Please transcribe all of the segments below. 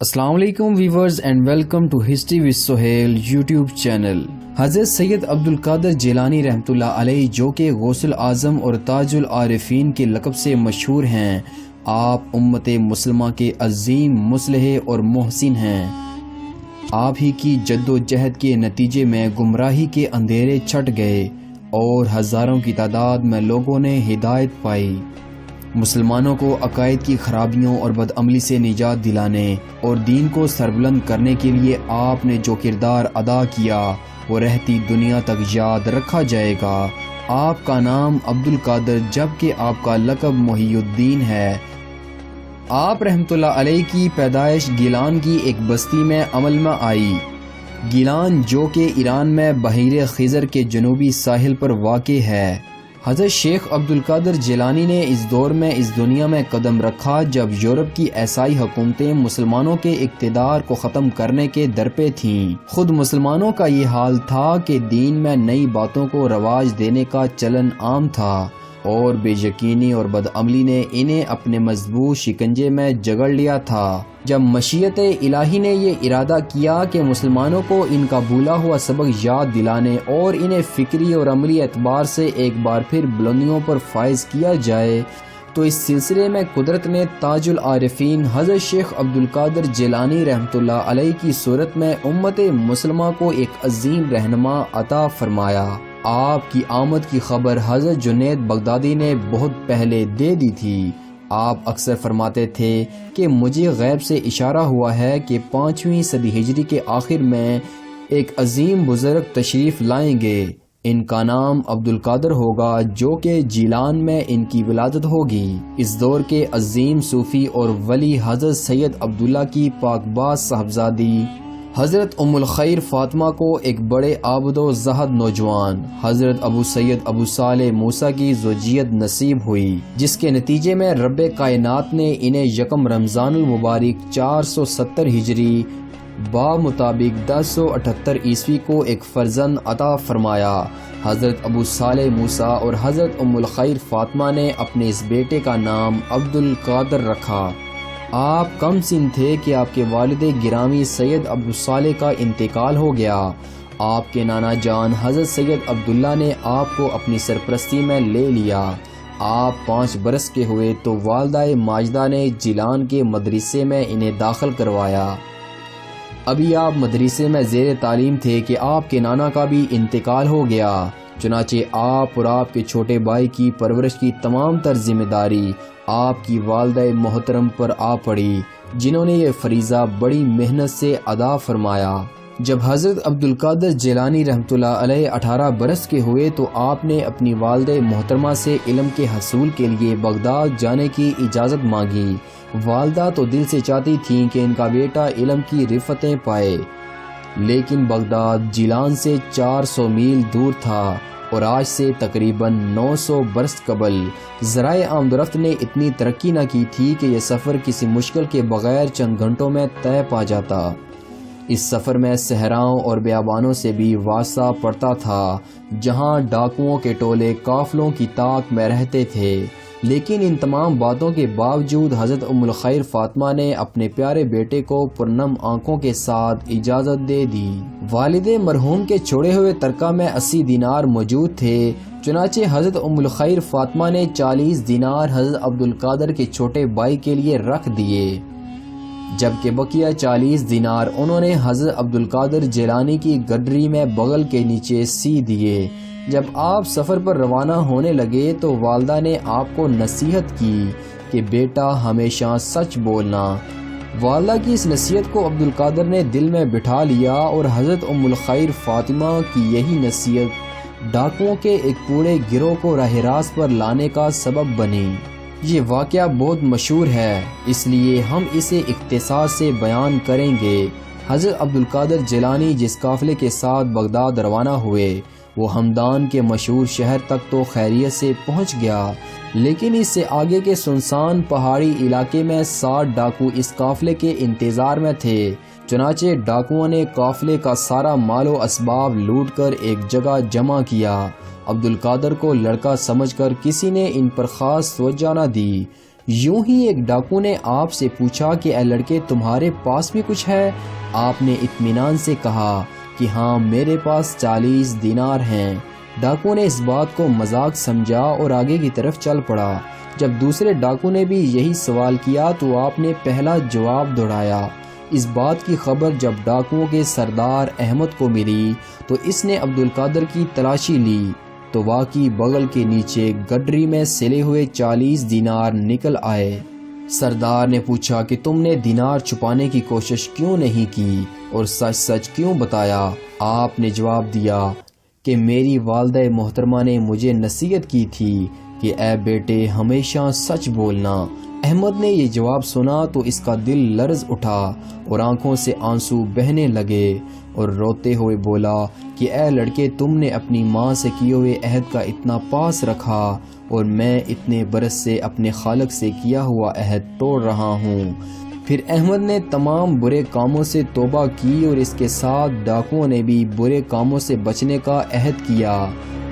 السلام علیکم viewers and welcome to history with Sohail YouTube channel. حضرت سید عبد القادر جیلانی رحمۃ اللہ علیہ جو کہ غوث الاعظم اور تاج العارفین کے لقب سے مشہور ہیں، آپ امت مسلمہ کے عظیم مصلح اور محسن ہیں۔ آپ ہی کی جد و جہد کے نتیجے میں گمراہی کے اندھیرے چھٹ گئے اور ہزاروں کی تعداد میں لوگوں نے ہدایت پائی۔ مسلمانوں کو عقائد کی خرابیوں اور بدعملی سے نجات دلانے اور دین کو سربلند کرنے کے لیے آپ نے جو کردار ادا کیا وہ رہتی دنیا تک یاد رکھا جائے گا۔ آپ کا نام عبد القادر جبکہ آپ کا لقب محی الدین ہے۔ آپ رحمۃ اللہ علیہ کی پیدائش گیلان کی ایک بستی میں عمل میں آئی۔ گیلان جو کہ ایران میں بحیرہ خزر کے جنوبی ساحل پر واقع ہے۔ حضرت شیخ عبد القادر جیلانی نے اس دور میں اس دنیا میں قدم رکھا جب یورپ کی عیسائی حکومتیں مسلمانوں کے اقتدار کو ختم کرنے کے در پہ تھیں۔ خود مسلمانوں کا یہ حال تھا کہ دین میں نئی باتوں کو رواج دینے کا چلن عام تھا اور بے یقینی اور بدعملی نے انہیں اپنے مضبوط شکنجے میں جگڑ لیا تھا۔ جب مشیت الہی نے یہ ارادہ کیا کہ مسلمانوں کو ان کا بھولا ہوا سبق یاد دلانے اور انہیں فکری اور عملی اعتبار سے ایک بار پھر بلندیوں پر فائز کیا جائے، تو اس سلسلے میں قدرت نے تاج العارفین حضرت شیخ عبد القادر جیلانی رحمۃ اللہ علیہ کی صورت میں امت مسلمہ کو ایک عظیم رہنما عطا فرمایا۔ آپ کی آمد کی خبر حضرت جنید بغدادی نے بہت پہلے دے دی تھی۔ آپ اکثر فرماتے تھے کہ مجھے غیب سے اشارہ ہوا ہے کہ 5ویں صدی ہجری کے آخر میں ایک عظیم بزرگ تشریف لائیں گے۔ ان کا نام عبد القادر ہوگا جو کہ جیلان میں ان کی ولادت ہوگی۔ اس دور کے عظیم صوفی اور ولی حضرت سید عبداللہ کی پاک باز صاحبزادی حضرت ام الخیر فاطمہ کو ایک بڑے عابد و زاہد نوجوان حضرت ابو سید ابو صالح موسیٰ کی زوجیت نصیب ہوئی، جس کے نتیجے میں رب کائنات نے انہیں یکم رمضان المبارک 470 ہجری مطابق 1078 عیسوی کو ایک فرزند عطا فرمایا۔ حضرت ابو صالح موسیٰ اور حضرت ام الخیر فاطمہ نے اپنے اس بیٹے کا نام عبد القادر رکھا۔ آپ کم سن تھے کہ آپ کے والد گرامی سید عبد الصالح کا انتقال ہو گیا۔ آپ کے نانا جان حضرت سید عبداللہ نے آپ کو اپنی سرپرستی میں لے لیا۔ آپ 5 برس کے ہوئے تو والدہ ماجدہ نے جیلان کے مدرسے میں انہیں داخل کروایا۔ ابھی آپ مدرسے میں زیر تعلیم تھے کہ آپ کے نانا کا بھی انتقال ہو گیا، چنانچہ آپ اور آپ کے چھوٹے بھائی کی پرورش کی تمام تر ذمہ داری آپ کی والدہ محترم پر آ پڑی، جنہوں نے یہ فریضہ بڑی محنت سے ادا فرمایا۔ جب حضرت عبد القادر جیلانی رحمۃ اللہ علیہ 18 برس کے ہوئے تو آپ نے اپنی والدہ محترمہ سے علم کے حصول کے لیے بغداد جانے کی اجازت مانگی۔ والدہ تو دل سے چاہتی تھیں کہ ان کا بیٹا علم کی رفتیں پائے، لیکن بغداد جیلان سے 400 میل دور تھا اور آج سے تقریباً 900 برس قبل ذرائع آمد و رفت نے اتنی ترقی نہ کی تھی کہ یہ سفر کسی مشکل کے بغیر چند گھنٹوں میں طے پا جاتا۔ اس سفر میں صحراؤں اور بیابانوں سے بھی واسطہ پڑتا تھا، جہاں ڈاکوؤں کے ٹولے قافلوں کی طاق میں رہتے تھے، لیکن ان تمام باتوں کے باوجود حضرت ام الخیر فاطمہ نے اپنے پیارے بیٹے کو پرنم آنکھوں کے ساتھ اجازت دے دی۔ والد مرحوم کے چھوڑے ہوئے ترکہ میں 80 دینار موجود تھے، چنانچہ حضرت ام الخیر فاطمہ نے 40 دینار حضرت عبد القادر کے چھوٹے بھائی کے لیے رکھ دیے، جبکہ بقیہ 40 دینار انہوں نے حضرت عبد القادر جیلانی کی گڈری میں بغل کے نیچے سی دیے۔ جب آپ سفر پر روانہ ہونے لگے تو والدہ نے آپ کو نصیحت کی کہ بیٹا ہمیشہ سچ بولنا۔ والدہ کی اس نصیحت کو عبد القادر نے دل میں بٹھا لیا اور حضرت ام الخیر فاطمہ کی یہی نصیحت ڈاکوؤں کے ایک پورے گروہ کو راہ راست پر لانے کا سبب بنی۔ یہ واقعہ بہت مشہور ہے، اس لیے ہم اسے اختصار سے بیان کریں گے۔ حضرت عبد القادر جیلانی جس قافلے کے ساتھ بغداد روانہ ہوئے وہ ہمدان کے مشہور شہر تک تو خیریت سے پہنچ گیا، لیکن اس سے آگے کے سنسان پہاڑی علاقے میں 60 ڈاکو اس قافلے کے انتظار میں تھے۔ چنانچہ ڈاکوؤں نے قافلے کا سارا مال و اسباب لوٹ کر ایک جگہ جمع کیا۔ عبد القادر کو لڑکا سمجھ کر کسی نے ان پر خاص توجہ نہ دی۔ یوں ہی ایک ڈاکو نے آپ سے پوچھا کہ اے لڑکے تمہارے پاس بھی کچھ ہے؟ آپ نے اطمینان سے کہا کہ ہاں میرے پاس 40 دینار ہیں۔ ڈاکو نے اس بات کو مذاق سمجھا اور آگے کی طرف چل پڑا۔ جب دوسرے ڈاکو نے بھی یہی سوال کیا تو آپ نے پہلا جواب دوہرایا۔ اس بات کی خبر جب ڈاکوؤں کے سردار احمد کو ملی تو اس نے عبدالقادر کی تلاشی لی تو واقعی بغل کے نیچے گڈری میں سلے ہوئے 40 دینار نکل آئے۔ سردار نے پوچھا کہ تم نے دینار چھپانے کی کوشش کیوں نہیں کی اور سچ سچ کیوں بتایا؟ آپ نے جواب دیا کہ میری والدہ محترمہ نے مجھے نصیحت کی تھی کہ اے بیٹے ہمیشہ سچ بولنا۔ احمد نے یہ جواب سنا تو اس کا دل لرز اٹھا اور آنکھوں سے آنسو بہنے لگے اور روتے ہوئے بولا کہ اے لڑکے تم نے اپنی ماں سے کیے ہوئے عہد کا اتنا پاس رکھا اور میں اتنے برس سے اپنے خالق سے کیا ہوا عہد توڑ رہا ہوں۔ پھر احمد نے تمام برے کاموں سے توبہ کی اور اس کے ساتھ ڈاکوؤں نے بھی برے کاموں سے بچنے کا عہد کیا۔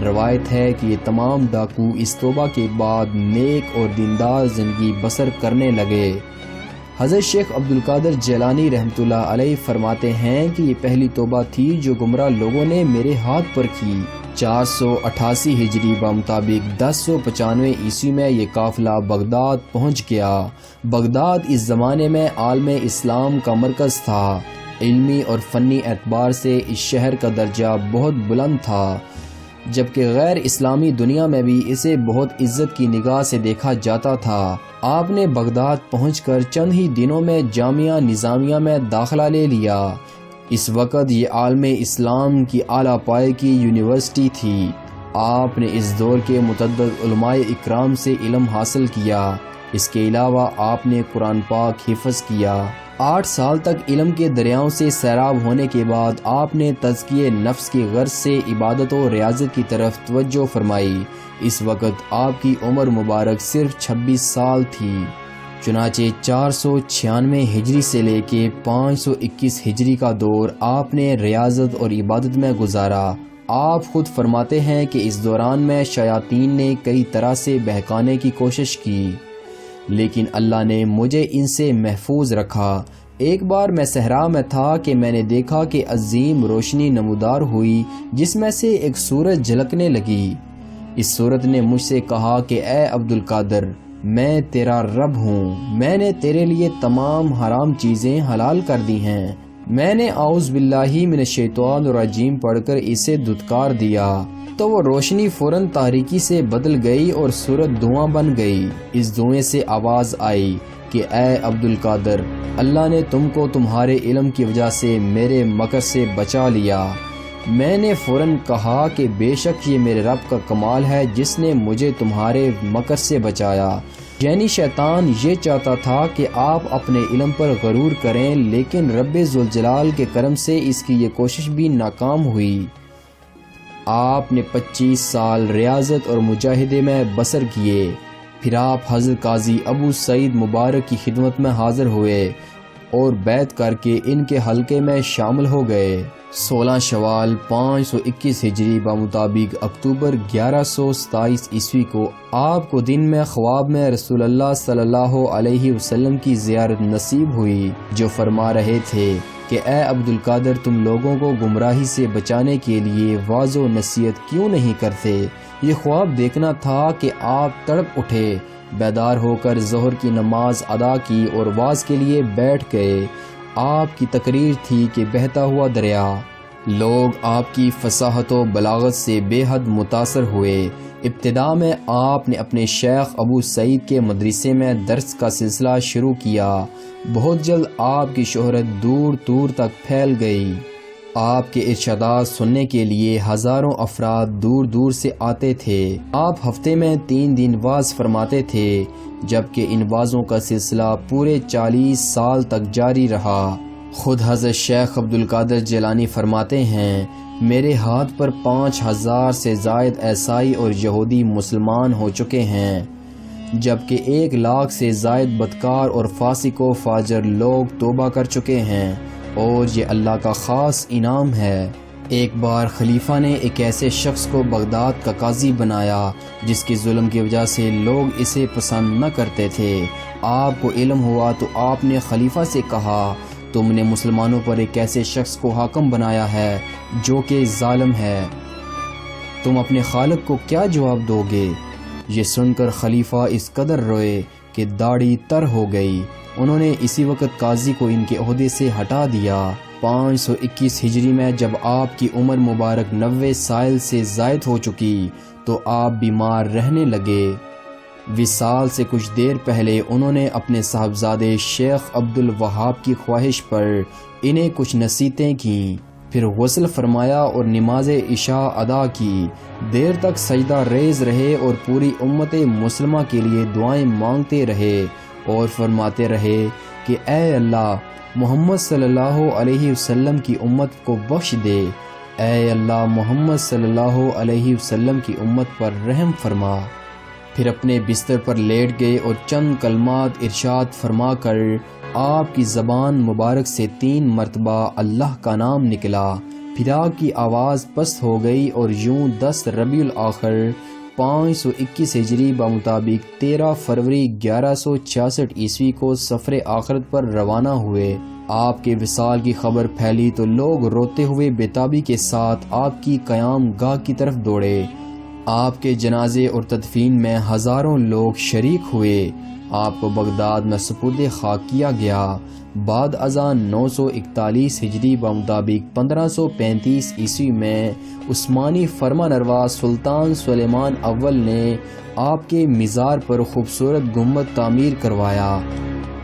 روایت ہے کہ یہ تمام ڈاکو اس توبہ کے بعد نیک اور دیندار زندگی بسر کرنے لگے۔ حضرت شیخ عبدالقادر جیلانی رحمۃ اللہ علیہ فرماتے ہیں کہ یہ پہلی توبہ تھی جو گمراہ لوگوں نے میرے ہاتھ پر کی۔ 488 ہجری بمطابق 1095 عیسوی میں یہ قافلہ بغداد پہنچ گیا۔ بغداد اس زمانے میں عالم اسلام کا مرکز تھا۔ علمی اور فنی اعتبار سے اس شہر کا درجہ بہت بلند تھا، جبکہ غیر اسلامی دنیا میں بھی اسے بہت عزت کی نگاہ سے دیکھا جاتا تھا۔ آپ نے بغداد پہنچ کر چند ہی دنوں میں جامعہ نظامیہ میں داخلہ لے لیا۔ اس وقت یہ عالم اسلام کی اعلیٰ پائے کی یونیورسٹی تھی۔ آپ نے اس دور کے متعدد علماء اکرام سے علم حاصل کیا۔ اس کے علاوہ آپ نے قرآن پاک حفظ کیا۔ 8 سال تک علم کے دریاؤں سے سیراب ہونے کے بعد آپ نے تزکیہ نفس کی غرض سے عبادت و ریاضت کی طرف توجہ فرمائی۔ اس وقت آپ کی عمر مبارک صرف 26 سال تھی۔ چنانچہ 496 ہجری سے لے کے 521 ہجری کا دور آپ نے ریاضت اور عبادت میں گزارا۔ آپ خود فرماتے ہیں کہ اس دوران میں شیاطین نے کئی طرح سے بہکانے کی کوشش کی، لیکن اللہ نے مجھے ان سے محفوظ رکھا۔ ایک بار میں صحرا میں تھا کہ میں نے دیکھا کہ عظیم روشنی نمودار ہوئی جس میں سے ایک سورج جھلکنے لگی۔ اس سورج نے مجھ سے کہا کہ اے عبدالقادر، میں تیرا رب ہوں، میں نے تیرے لیے تمام حرام چیزیں حلال کر دی ہیں۔ میں نے اعوذ باللہ من الشیطان الرجیم پڑھ کر اسے دھتکار دیا تو وہ روشنی فوراً تاریکی سے بدل گئی اور سورج دھواں بن گئی۔ اس دھوئیں سے آواز آئی کہ اے عبدالقادر، اللہ نے تم کو تمہارے علم کی وجہ سے میرے مکر سے بچا لیا۔ میں نے فوراً کہا کہ بے شک یہ میرے رب کا کمال ہے جس نے مجھے تمہارے مکر سے بچایا۔ یعنی شیطان یہ چاہتا تھا کہ آپ اپنے علم پر غرور کریں، لیکن رب ذوالجلال کے کرم سے اس کی یہ کوشش بھی ناکام ہوئی۔ آپ نے 25 سال ریاضت اور مجاہدے میں بسر کیے۔ پھر آپ حضرت قاضی ابو سعید مبارک کی خدمت میں حاضر ہوئے اور بیعت کر کے ان کے حلقے میں شامل ہو گئے۔ 16 شوال 521 ہجری بمطابق اکتوبر 1127 عیسوی کو آپ کو دن میں خواب میں رسول اللہ صلی اللہ علیہ وسلم کی زیارت نصیب ہوئی، جو فرما رہے تھے کہ اے عبدالقادر، تم لوگوں کو گمراہی سے بچانے کے لیے واعظ و نصیحت کیوں نہیں کرتے؟ یہ خواب دیکھنا تھا کہ آپ تڑپ اٹھے، بیدار ہو کر ظہر کی نماز ادا کی اور واعظ کے لیے بیٹھ گئے۔ آپ کی تقریر تھی کہ بہتا ہوا دریا۔ لوگ آپ کی فصاحت و بلاغت سے بے حد متاثر ہوئے۔ ابتدا میں آپ نے اپنے شیخ ابو سعید کے مدرسے میں درس کا سلسلہ شروع کیا۔ بہت جلد آپ کی شہرت دور دور تک پھیل گئی۔ آپ کے ارشادات سننے کے لیے ہزاروں افراد دور دور سے آتے تھے۔ آپ ہفتے میں 3 دن وعظ فرماتے تھے، جبکہ ان وعظوں کا سلسلہ پورے 40 سال تک جاری رہا۔ خود حضرت شیخ عبدالقادر جیلانی فرماتے ہیں، میرے ہاتھ پر 5000 سے زائد عیسائی اور یہودی مسلمان ہو چکے ہیں، جبکہ 1 لاکھ سے زائد بدکار اور فاسق و فاجر لوگ توبہ کر چکے ہیں، اور یہ اللہ کا خاص انعام ہے۔ ایک بار خلیفہ نے ایک ایسے شخص کو بغداد کا قاضی بنایا جس کے ظلم کی وجہ سے لوگ اسے پسند نہ کرتے تھے۔ آپ کو علم ہوا تو آپ نے خلیفہ سے کہا، تم نے مسلمانوں پر ایک ایسے شخص کو حاکم بنایا ہے جو کہ ظالم ہے، تم اپنے خالق کو کیا جواب دو گے؟ یہ سن کر خلیفہ اس قدر روئے کہ داڑھی تر ہو گئی۔ انہوں نے اسی وقت قاضی کو ان کے عہدے سے ہٹا دیا۔ 521 ہجری میں جب آپ کی عمر مبارک 90 سال سے زائد ہو چکی تو آپ بیمار رہنے لگے۔ وصال سے کچھ دیر پہلے انہوں نے اپنے صاحبزادے شیخ عبد الوہاب کی خواہش پر انہیں کچھ نصیحتیں کیں، پھر غسل فرمایا اور نماز عشاء ادا کی۔ دیر تک سجدہ ریز رہے اور پوری امت مسلمہ کے لیے دعائیں مانگتے رہے اور فرماتے رہے کہ اے اللہ، محمد صلی اللہ علیہ وسلم کی امت کو بخش دے، اے اللہ، محمد صلی اللہ علیہ وسلم کی امت پر رحم فرما۔ پھر اپنے بستر پر لیٹ گئے اور چند کلمات ارشاد فرما کر آپ کی زبان مبارک سے 3 مرتبہ اللہ کا نام نکلا۔ پھر آپ کی آواز پست ہو گئی اور یوں 10 ربیع الاخر 521 ہجری بمطابق 13 فروری 1166 عیسوی کو سفر آخرت پر روانہ ہوئے۔ آپ کے وصال کی خبر پھیلی تو لوگ روتے ہوئے بیتابی کے ساتھ آپ کی قیام گاہ کی طرف دوڑے۔ آپ کے جنازے اور تدفین میں ہزاروں لوگ شریک ہوئے۔ آپ کو بغداد میں سپرد خاک کیا گیا۔ بعد ازاں 941 ہجری بمطابق 1535 عیسوی میں عثمانی فرمانروا سلطان سلیمان اول نے آپ کے مزار پر خوبصورت گنبد تعمیر کروایا۔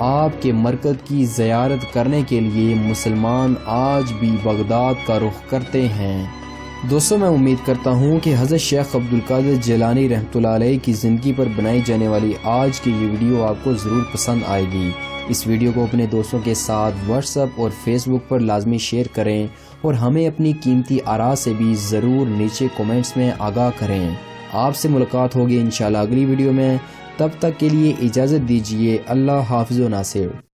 آپ کے مرکز کی زیارت کرنے کے لیے مسلمان آج بھی بغداد کا رخ کرتے ہیں۔ دوستوں، میں امید کرتا ہوں کہ حضرت شیخ عبد القادر جیلانی رحمۃ اللہ علیہ کی زندگی پر بنائی جانے والی آج کی یہ ویڈیو آپ کو ضرور پسند آئے گی۔ اس ویڈیو کو اپنے دوستوں کے ساتھ واٹس ایپ اور فیس بک پر لازمی شیئر کریں اور ہمیں اپنی قیمتی آراء سے بھی ضرور نیچے کومنٹس میں آگاہ کریں۔ آپ سے ملاقات ہوگی انشاءاللہ اگلی ویڈیو میں، تب تک کے لیے اجازت دیجیے۔ اللہ حافظ و ناصر۔